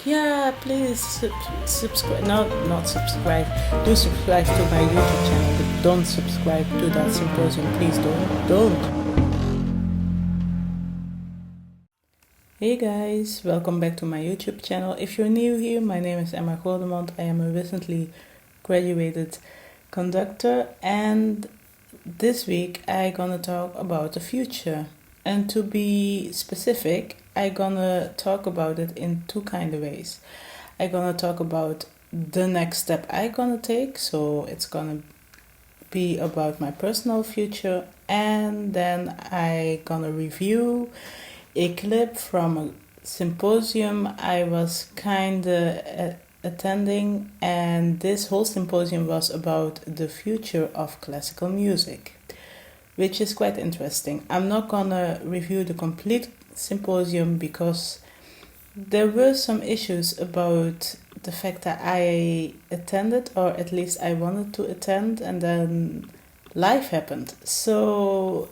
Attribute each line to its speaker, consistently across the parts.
Speaker 1: Yeah, please subscribe. Not subscribe. Do subscribe to my YouTube channel, but don't subscribe to that symposium. Please don't. Hey guys, welcome back to my YouTube channel. If you're new here, my name is Emma Godemont. I am a recently graduated conductor, and this week I gonna talk about the future. And to be specific, I gonna talk about it in two kind of ways. I gonna talk about the next step I gonna take, so it's gonna be about my personal future, and then I gonna review a clip from a symposium I was kinda attending, and this whole symposium was about the future of classical music, which is quite interesting. I'm not gonna review the complete symposium because there were some issues about the fact that I attended, or at least I wanted to attend, and then life happened. So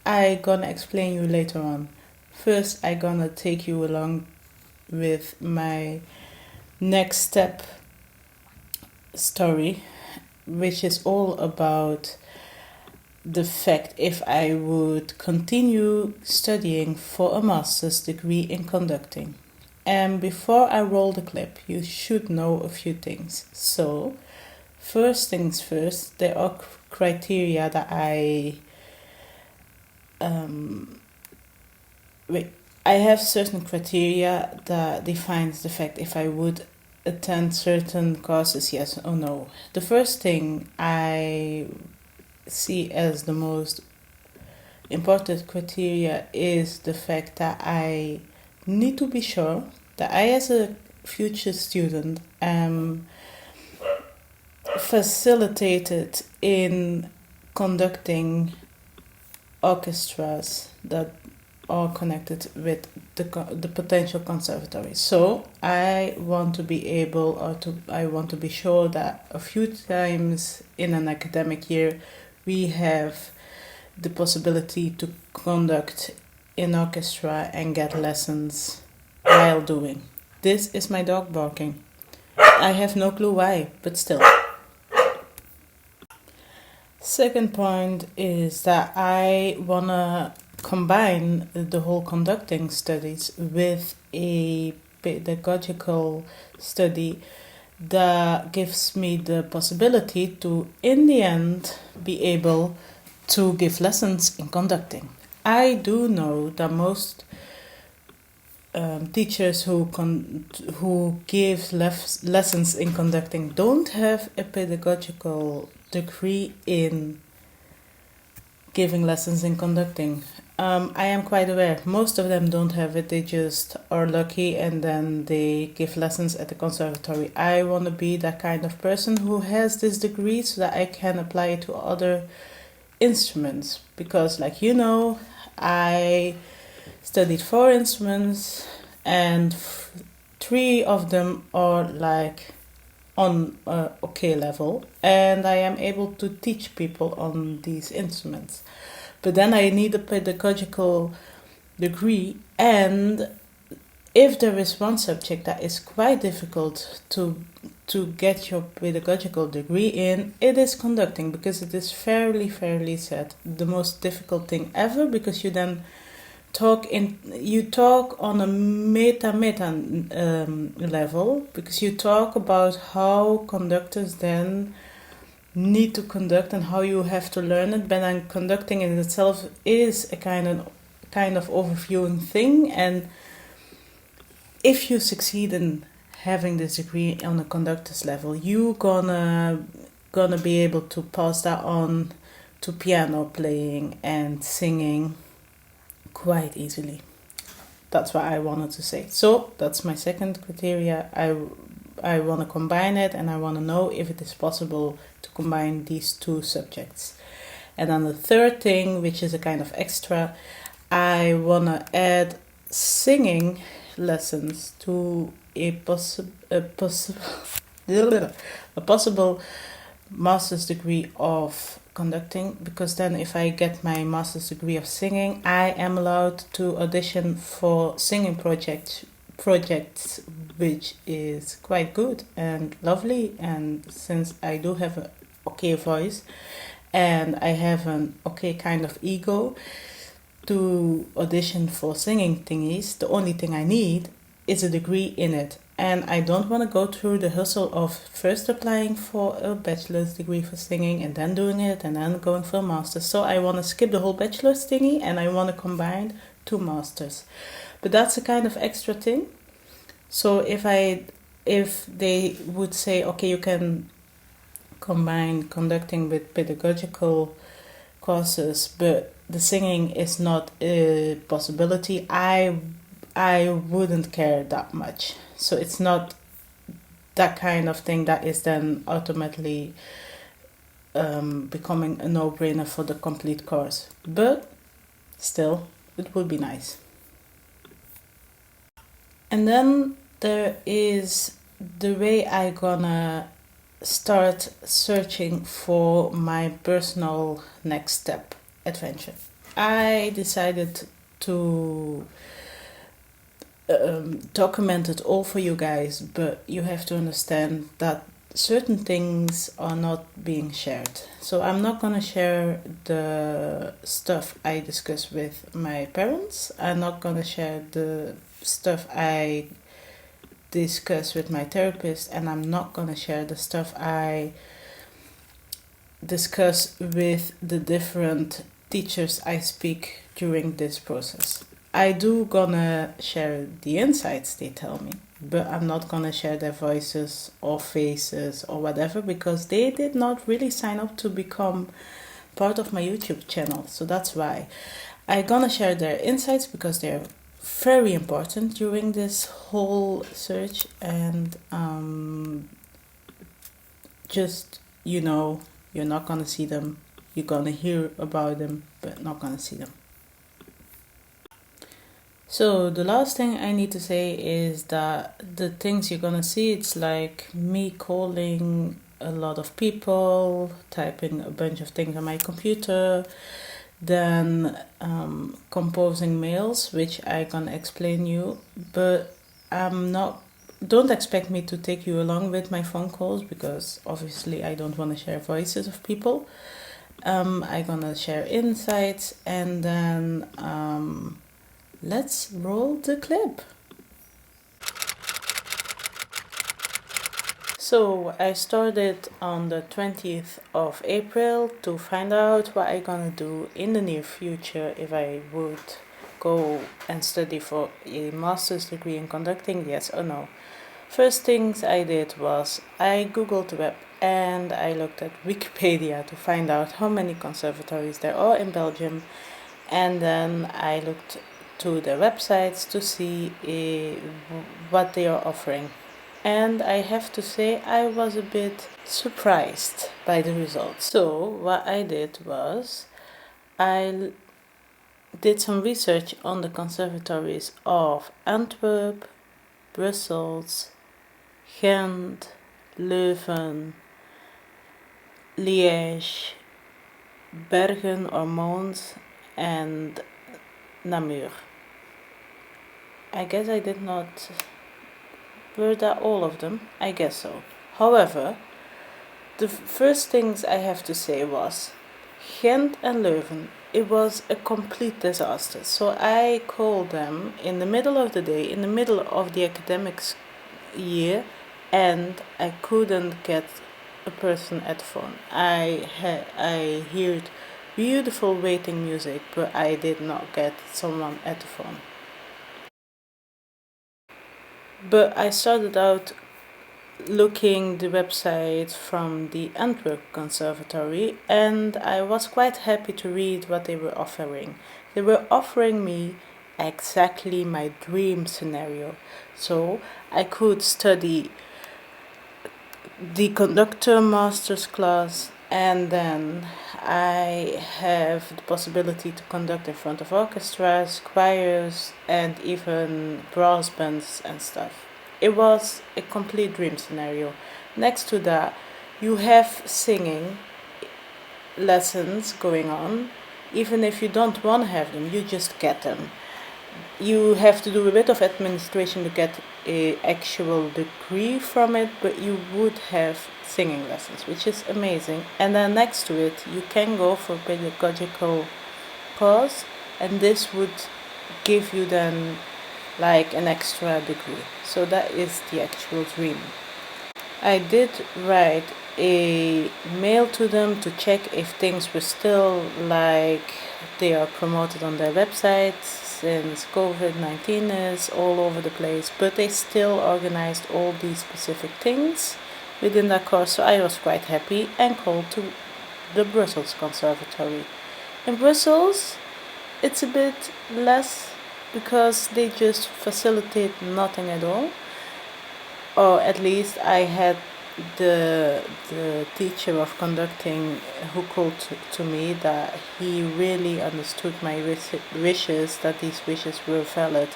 Speaker 1: I gonna explain you later on. First, I gonna take you along with my next step story, which is all about the fact if I would continue studying for a master's degree in conducting. And before I roll the clip, you should know a few things. So, first things first, there are criteria that I have certain criteria that defines the fact if I would attend certain courses, yes or no. The first thing I see as the most important criteria is the fact that I need to be sure that I, as a future student, am facilitated in conducting orchestras that are connected with the potential conservatory. So I want to be able, I want to be sure that a few times in an academic year we have the possibility to conduct in orchestra and get lessons while doing. This is my dog barking. I have no clue why, but still. Second point is that I wanna combine the whole conducting studies with a pedagogical study that gives me the possibility to, in the end, be able to give lessons in conducting. I do know that most teachers who give lessons in conducting don't have a pedagogical degree in giving lessons in conducting. I am quite aware most of them don't have it. They just are lucky and then they give lessons at the conservatory. I want to be that kind of person who has this degree so that I can apply it to other instruments, because like you know, I studied 4 instruments and 3 of them are like on okay level, and I am able to teach people on these instruments. But then I need a pedagogical degree, and if there is one subject that is quite difficult to get your pedagogical degree in, it is conducting, because it is fairly sad the most difficult thing ever, because you then you talk on a meta level, because you talk about how conductors then need to conduct and how you have to learn it. But then conducting in itself is a kind of overviewing thing, and if you succeed in having this degree on a conductor's level, you gonna be able to pass that on to piano playing and singing quite easily. That's what I wanted to say. So that's my second criteria. I want to combine it, and I want to know if it is possible to combine these 2 subjects. And then the third thing, which is a kind of extra, I want to add singing lessons to a possible master's degree of conducting, because then if I get my master's degree of singing, I am allowed to audition for singing projects which is quite good and lovely. And since I do have an okay voice and I have an okay kind of ego to audition for singing thingies, the only thing I need is a degree in it. And I don't want to go through the hustle of first applying for a bachelor's degree for singing and then doing it and then going for a master's. So I want to skip the whole bachelor's thingy and I want to combine 2 masters. But that's a kind of extra thing. So if they would say, okay, you can combine conducting with pedagogical courses, but the singing is not a possibility, I wouldn't care that much. So it's not that kind of thing that is then automatically becoming a no-brainer for the complete course. But still, it would be nice. And then there is the way I gonna start searching for my personal next step adventure. I decided to document it all for you guys, but you have to understand that certain things are not being shared. So I'm not gonna share the stuff I discuss with my parents. I'm not gonna share the stuff I discuss with my therapist, and I'm not gonna share the stuff I discuss with the different teachers I speak during this process. I do gonna share the insights they tell me, but I'm not gonna share their voices or faces or whatever, because they did not really sign up to become part of my YouTube channel. So that's why I'm gonna share their insights, because they're very important during this whole search. And just, you're not gonna see them. You're gonna hear about them, but not gonna see them. So the last thing I need to say is that the things you're gonna see, it's like me calling a lot of people, typing a bunch of things on my computer, then composing mails, which I gonna explain you. But don't expect me to take you along with my phone calls, because obviously I don't want to share voices of people. I'm gonna share insights, and then let's roll the clip. So I started on the 20th of April to find out what I'm gonna do in the near future if I would go and study for a master's degree in conducting, yes or no. First things I did was I googled the web and I looked at Wikipedia to find out how many conservatories there are in Belgium, and then I looked to their websites to see what they are offering. And I have to say I was a bit surprised by the results. So what I did was I did some research on the conservatories of Antwerp, Brussels, Ghent, Leuven, Liège, Bergen or Mons, and Namur. I guess I did not... Were that all of them? I guess so. However, the first things I have to say was Ghent and Leuven. It was a complete disaster. So I called them in the middle of the day, in the middle of the academic year, and I couldn't get a person at the phone. I heard beautiful waiting music, but I did not get someone at the phone. But I started out looking the website from the Antwerp Conservatory, and I was quite happy to read what they were offering. They were offering me exactly my dream scenario. So I could study the conductor master's class, and then I have the possibility to conduct in front of orchestras, choirs, and even brass bands and stuff. It was a complete dream scenario. Next to that, you have singing lessons going on. Even if you don't want to have them, you just get them. You have to do a bit of administration to get a actual degree from it, but you would have singing lessons, which is amazing. And then next to it, you can go for pedagogical course, and this would give you then like an extra degree. So that is the actual dream. I did write a mail to them to check if things were still like they are promoted on their website, since COVID-19 is all over the place, but they still organized all these specific things within that course, so I was quite happy and called to the Brussels Conservatory. In Brussels, it's a bit less because they just facilitate nothing at all, or at least I had the teacher of conducting who called to me that he really understood my wishes, that these wishes were valid,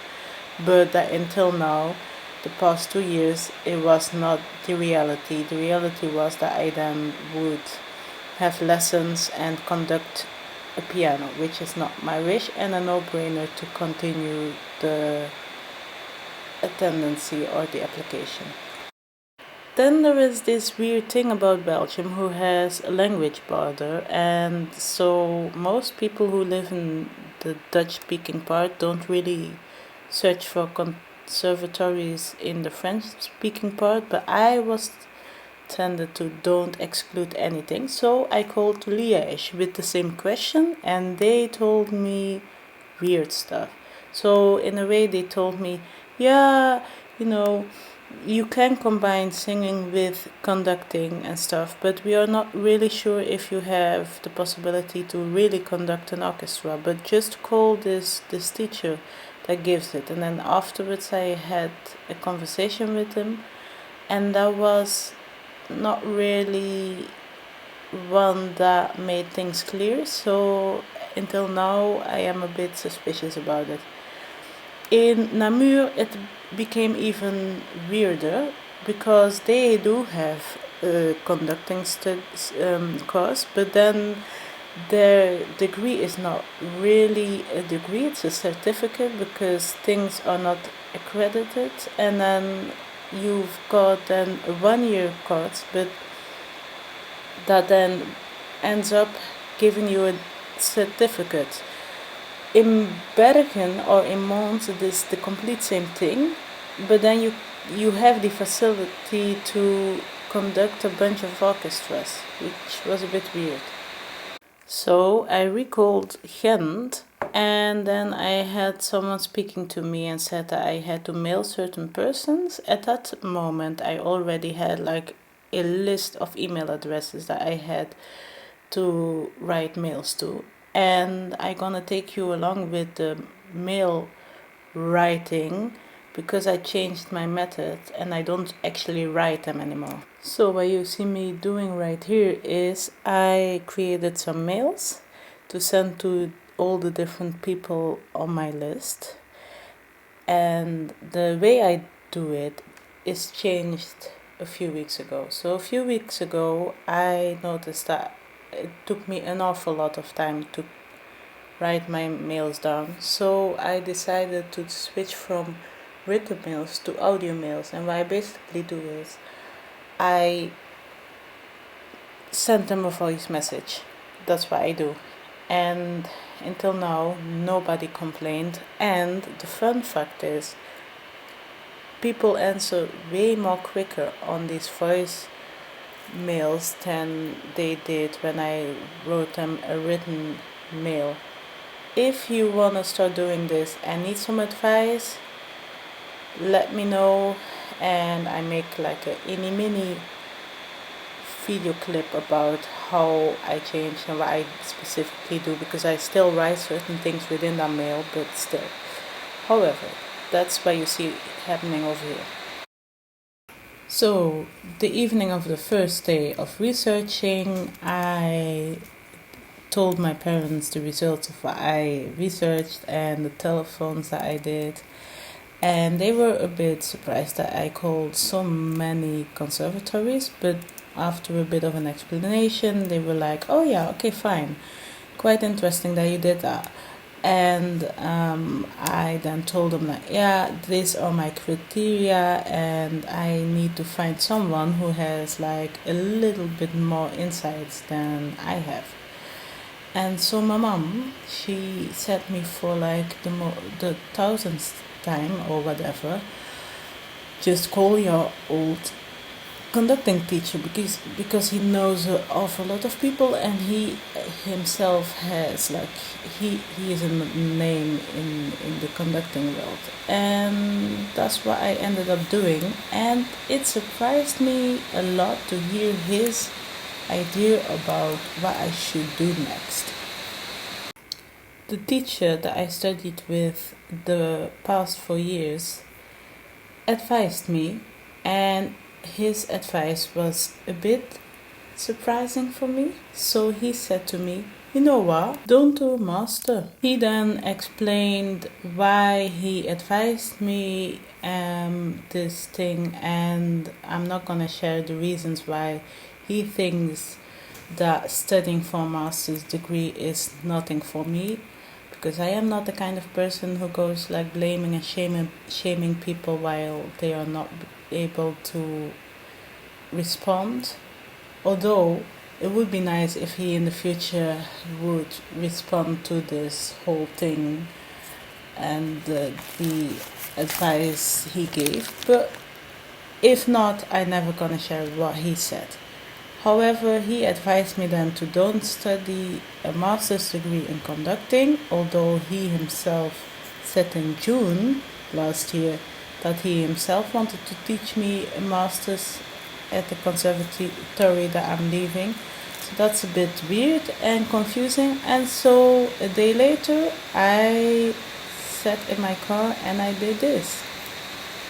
Speaker 1: but that until now, the past 2 years, it was not the reality. The reality was that I then would have lessons and conduct a piano, which is not my wish, and a no-brainer to continue the attendancy or the application. Then there is this weird thing about Belgium who has a language border, and so most people who live in the Dutch speaking part don't really search for conservatories in the French speaking part, but I was tended to don't exclude anything, so I called to Liège with the same question, and they told me weird stuff. So in a way they told me, yeah, you know, you can combine singing with conducting and stuff, but we are not really sure if you have the possibility to really conduct an orchestra, but just call this teacher that gives it. And then afterwards I had a conversation with him, and that was not really one that made things clear, so until now I am a bit suspicious about it. In Namur, it became even weirder because they do have a conducting course, but then their degree is not really a degree, it's a certificate because things are not accredited, and then you've got then a 1 year course, but that then ends up giving you a certificate. In Bergen or in Mons, it is the complete same thing, but then you have the facility to conduct a bunch of orchestras, which was a bit weird. So I recalled Ghent, and then I had someone speaking to me and said that I had to mail certain persons. At that moment, I already had like a list of email addresses that I had to write mails to, and I'm gonna take you along with the mail writing because I changed my method and I don't actually write them anymore. So what you see me doing right here is I created some mails to send to all the different people on my list, and the way I do it is changed a few weeks ago. So a few weeks ago I noticed that it took me an awful lot of time to write my mails down, so I decided to switch from written mails to audio mails. And what I basically do is I send them a voice message. That's what I do, and until now nobody complained. And the fun fact is people answer way more quicker on these voice mails than they did when I wrote them a written mail. If you want to start doing this and need some advice, let me know, and I make like a mini video clip about how I change and what I specifically do, because I still write certain things within that mail, but still. However, that's what you see happening over here. So, the evening of the first day of researching, I told my parents the results of what I researched and the telephones that I did, and they were a bit surprised that I called so many conservatories, but after a bit of an explanation they were like, oh yeah, okay, fine, quite interesting that you did that, And I then told him like, yeah, these are my criteria, and I need to find someone who has like a little bit more insights than I have. And so my mom, she said me for like the thousandth time or whatever, just call your old conducting teacher, because he knows an awful lot of people, and he himself has like he is a name in the conducting world, and that's what I ended up doing. And it surprised me a lot to hear his idea about what I should do next. The teacher that I studied with the past 4 years advised me, and his advice was a bit surprising for me. So he said to me, you know what, don't do master. He then explained why he advised me this thing, and I'm not gonna share the reasons why he thinks that studying for a master's degree is nothing for me, because I am not the kind of person who goes like blaming and shaming people while they are not able to respond. Although it would be nice if he in the future would respond to this whole thing and the advice he gave. But if not, I'm never gonna share what he said. However, he advised me then to don't study a master's degree in conducting, although he himself said in June last year that he himself wanted to teach me a master's at the conservatory that I'm leaving. So that's a bit weird and confusing. And so a day later, I sat in my car and I did this.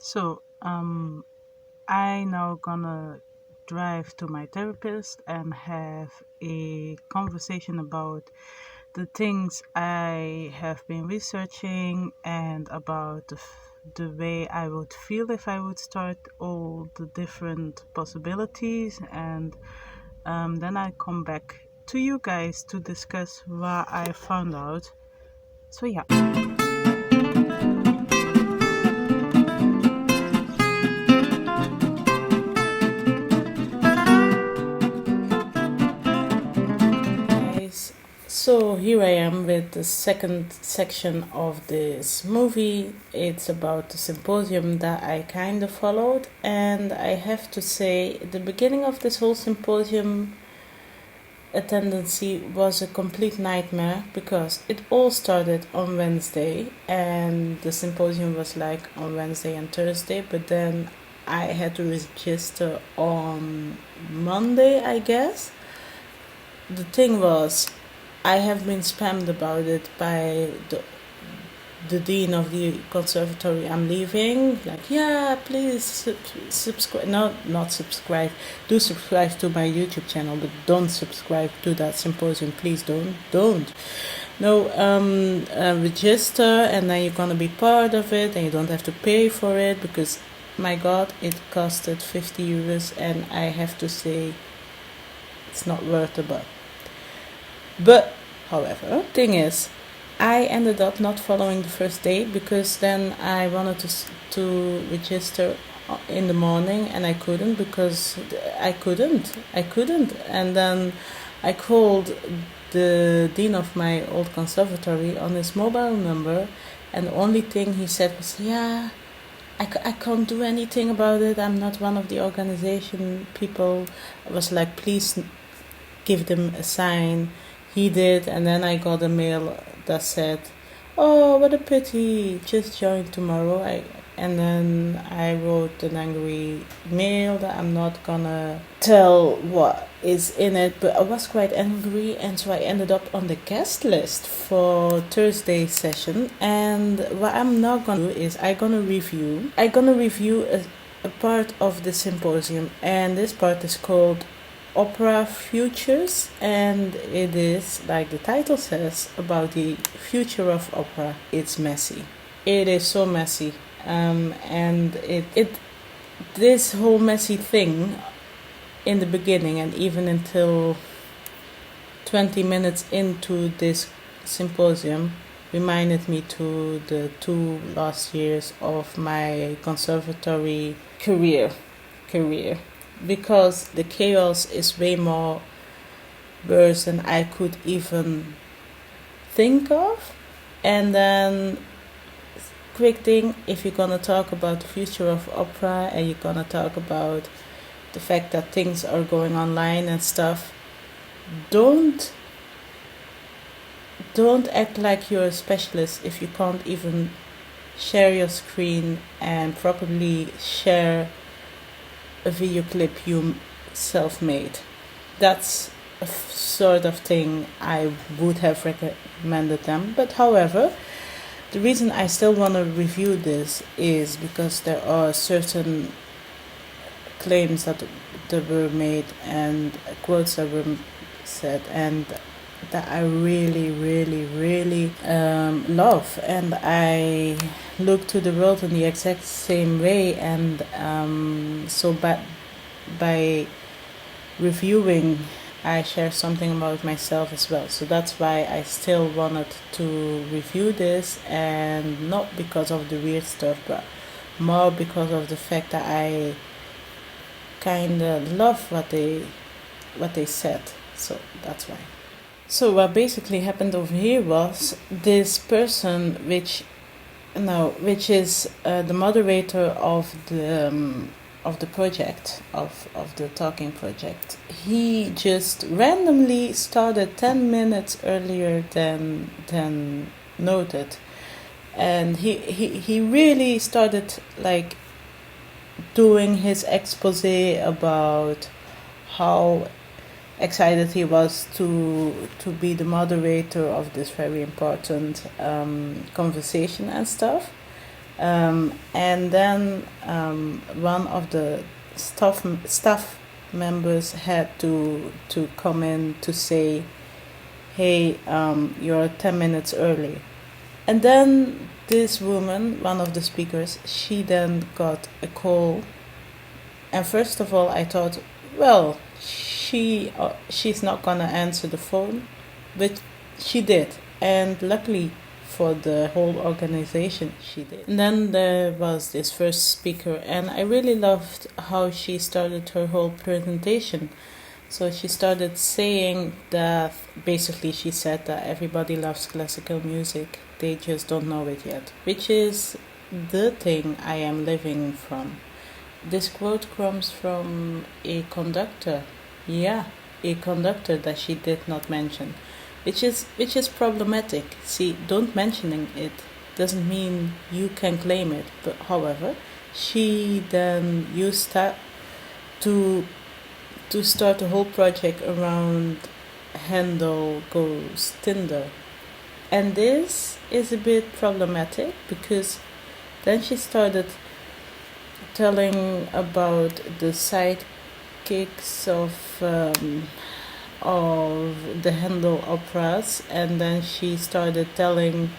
Speaker 1: So, I now gonna drive to my therapist and have a conversation about the things I have been researching and about the way I would feel if I would start all the different possibilities, and then I come back to you guys to discuss what I found out. So yeah. So here I am with the second section of this movie. It's about the symposium that I kind of followed, and I have to say the beginning of this whole symposium attendance was a complete nightmare, because it all started on Wednesday and the symposium was like on Wednesday and Thursday, but then I had to register on Monday, I guess. The thing was, I have been spammed about it by the dean of the conservatory I'm leaving. Like, yeah, please subscribe. No, not subscribe. Do subscribe to my YouTube channel, but don't subscribe to that symposium. Please don't. No, register, and then you're gonna be part of it, and you don't have to pay for it, because my God, it costed 50 euros, and I have to say, it's not worth the buck. But, however, thing is, I ended up not following the first day, because then I wanted to register in the morning, and I couldn't, because I couldn't. And then I called the dean of my old conservatory on his mobile number, and the only thing he said was, yeah, I can't do anything about it. I'm not one of the organization people. I was like, please give them a sign. He did, and then I got a mail that said, oh, what a pity, just join tomorrow. And then I wrote an angry mail that I'm not gonna tell what is in it, but I was quite angry, and so I ended up on the guest list for Thursday's session. And what I'm not gonna do is I'm gonna review a part of the symposium, and this part is called Opera Futures, and it is, like the title says, about the future of opera. It's messy. It is so messy, and it this whole messy thing in the beginning, and even until 20 minutes into this symposium, reminded me to the 2 last years of my conservatory career, because the chaos is way more worse than I could even think of. And then, quick thing, if you're gonna talk about the future of opera and you're gonna talk about the fact that things are going online and stuff, don't act like you're a specialist if you can't even share your screen and properly share a video clip you self-made. That's a sort of thing I would have recommended them. But however, the reason I still want to review this is because there are certain claims that were made and quotes that were said, and that I really, really, really love. And I look to the world in the exact same way. And so by reviewing, I share something about myself as well. So that's why I still wanted to review this, and not because of the weird stuff, but more because of the fact that I kind of love what they said. So that's why. So what basically happened over here was this person, which is the moderator of the project, of the talking project. He just randomly started 10 minutes earlier than noted, and he really started like doing his expose about how excited he was to be the moderator of this very important conversation and stuff. And then one of the staff members had to come in to say, hey, you're 10 minutes early. And then this woman, one of the speakers, she then got a call. And first of all, I thought, well, she's not gonna answer the phone, but she did, and luckily for the whole organization, she did. And then there was this first speaker, and I really loved how she started her whole presentation. So she started saying that basically she said that everybody loves classical music, they just don't know it yet, which is the thing I am living from. This quote comes from a conductor. Yeah, a conductor that she did not mention, which is problematic. See, don't mentioning it doesn't mean you can claim it. But however, she then used that to start a whole project around Handel Goes Tinder. And this is a bit problematic because then she started telling about the sidekicks of the Handel operas, and then she started telling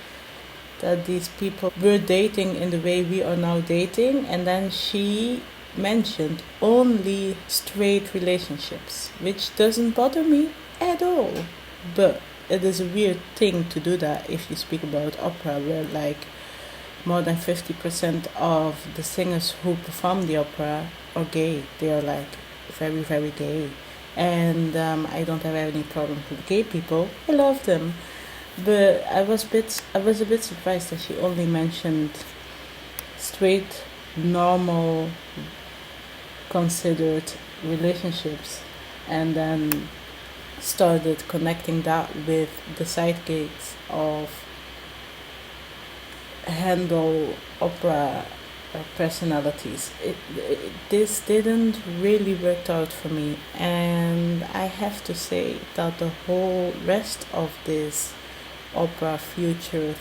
Speaker 1: that these people were dating in the way we are now dating, and then she mentioned only straight relationships, which doesn't bother me at all, but it is a weird thing to do that if you speak about opera, where like more than 50% of the singers who perform the opera are gay. They are like very, very gay. And I don't have any problem with gay people. I love them. But I was a bit surprised that she only mentioned straight, normal, considered relationships, and then started connecting that with the sidekicks of Handel opera personalities. This didn't really work out for me, and I have to say that the whole rest of this opera future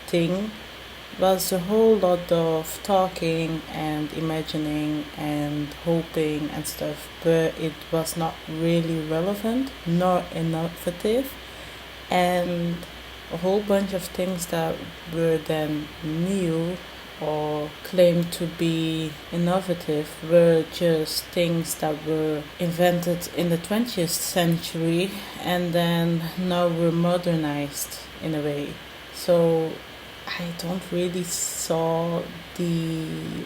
Speaker 1: thing was a whole lot of talking and imagining and hoping and stuff, but it was not really relevant nor innovative, and a whole bunch of things that were then new or claimed to be innovative were just things that were invented in the 20th century and then now were modernized in a way. So I don't really saw the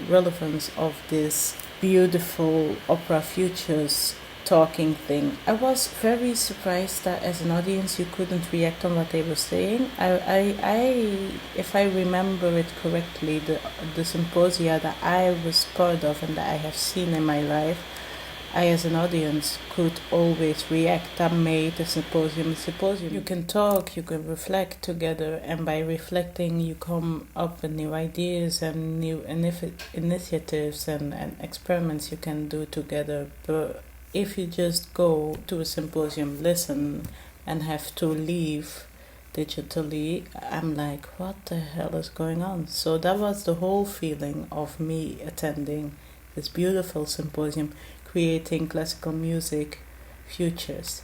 Speaker 1: relevance of this beautiful opera futures talking thing. I was very surprised that as an audience you couldn't react on what they were saying. If I remember it correctly, the symposia that I was part of and that I have seen in my life, I, as an audience, could always react. That made the symposium a symposium. You can talk, you can reflect together, and by reflecting, you come up with new ideas and new initiatives and experiments you can do together. But if you just go to a symposium, listen, and have to leave digitally, I'm like, what the hell is going on? So that was the whole feeling of me attending this beautiful symposium, creating classical music futures.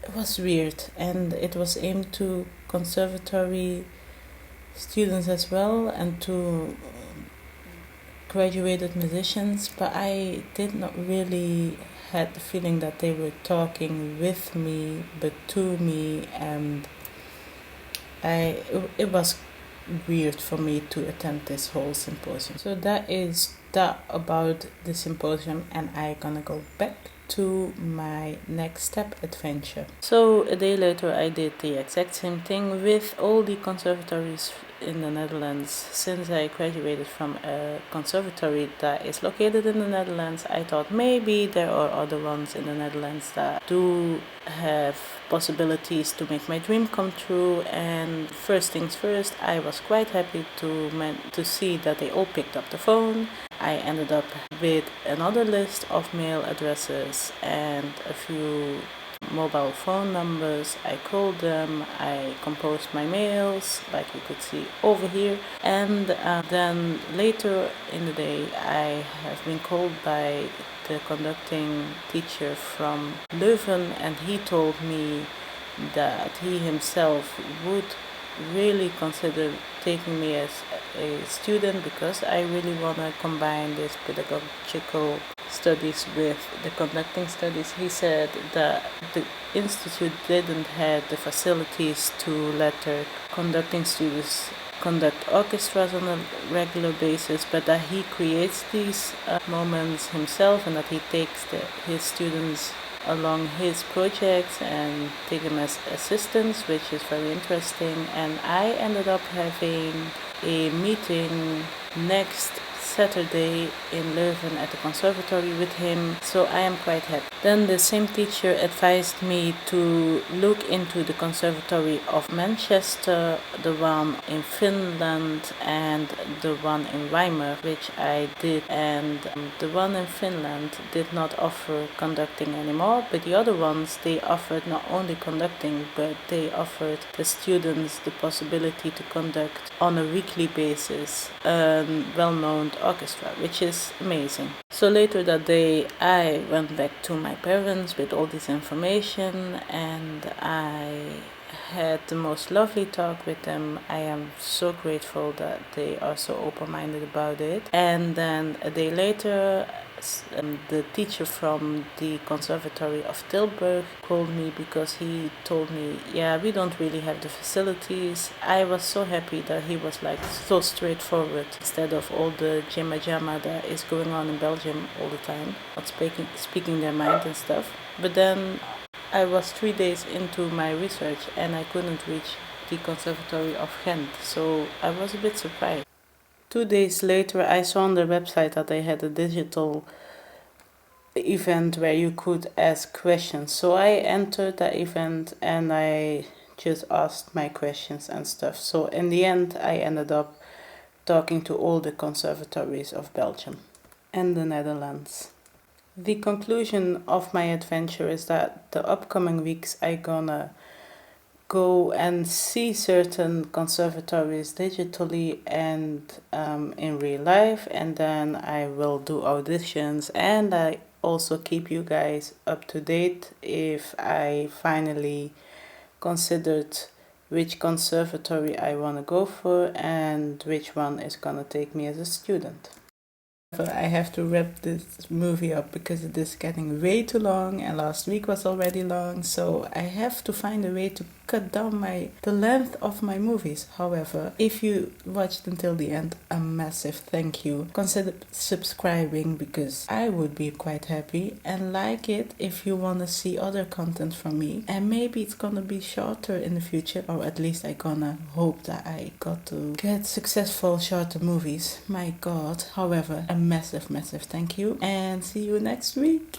Speaker 1: It was weird, and it was aimed to conservatory students as well and to graduated musicians, but I did not really had the feeling that they were talking with me but to me, and it was weird for me to attend this whole symposium. So that is that about the symposium, and I gonna go back to my next step adventure. So a day later I did the exact same thing with all the conservatories in the Netherlands. Since I graduated from a conservatory that is located in the Netherlands, I thought maybe there are other ones in the Netherlands that do have possibilities to make my dream come true. And first things first, I was quite happy to see that they all picked up the phone. I ended up with another list of mail addresses and a few mobile phone numbers. I called them, I composed my mails, like you could see over here, and then later in the day I have been called by the conducting teacher from Leuven, and he told me that he himself would really consider taking me as a student because I really want to combine this pedagogical studies with the conducting studies. He said that the institute didn't have the facilities to let their conducting students conduct orchestras on a regular basis, but that he creates these moments himself and that he takes his students along his projects and take them as assistants, which is very interesting. And I ended up having a meeting next Saturday in Leuven at the conservatory with him, so I am quite happy. Then the same teacher advised me to look into the conservatory of Manchester, the one in Finland and the one in Weimar, which I did, and the one in Finland did not offer conducting anymore, but the other ones, they offered not only conducting, but they offered the students the possibility to conduct on a weekly basis a well-known orchestra, which is amazing. So later that day I went back to my parents with all this information, and I had the most lovely talk with them. I am so grateful that they are so open-minded about it. And then a day later the teacher from the Conservatory of Tilburg called me because he told me, yeah, we don't really have the facilities. I was so happy that he was like so straightforward instead of all the jimma jamma that is going on in Belgium all the time, not speaking their mind and stuff. But then I was 3 days into my research and I couldn't reach the Conservatory of Ghent, so I was a bit surprised. 2 days later, I saw on their website that they had a digital event where you could ask questions. So I entered that event and I just asked my questions and stuff. So in the end, I ended up talking to all the conservatories of Belgium and the Netherlands. The conclusion of my adventure is that the upcoming weeks I gonna go and see certain conservatories digitally and in real life, and then I will do auditions, and I also keep you guys up to date if I finally considered which conservatory I want to go for and which one is gonna take me as a student. I have to wrap this movie up because it is getting way too long, and last week was already long, so I have to find a way to cut down the length of my movies. However, if you watched until the end, a massive thank you. Consider subscribing because I would be quite happy, and like it if you want to see other content from me, and maybe it's gonna be shorter in the future, or at least I gonna hope that I got to get successful shorter movies. My god. However, a massive thank you, and see you next week.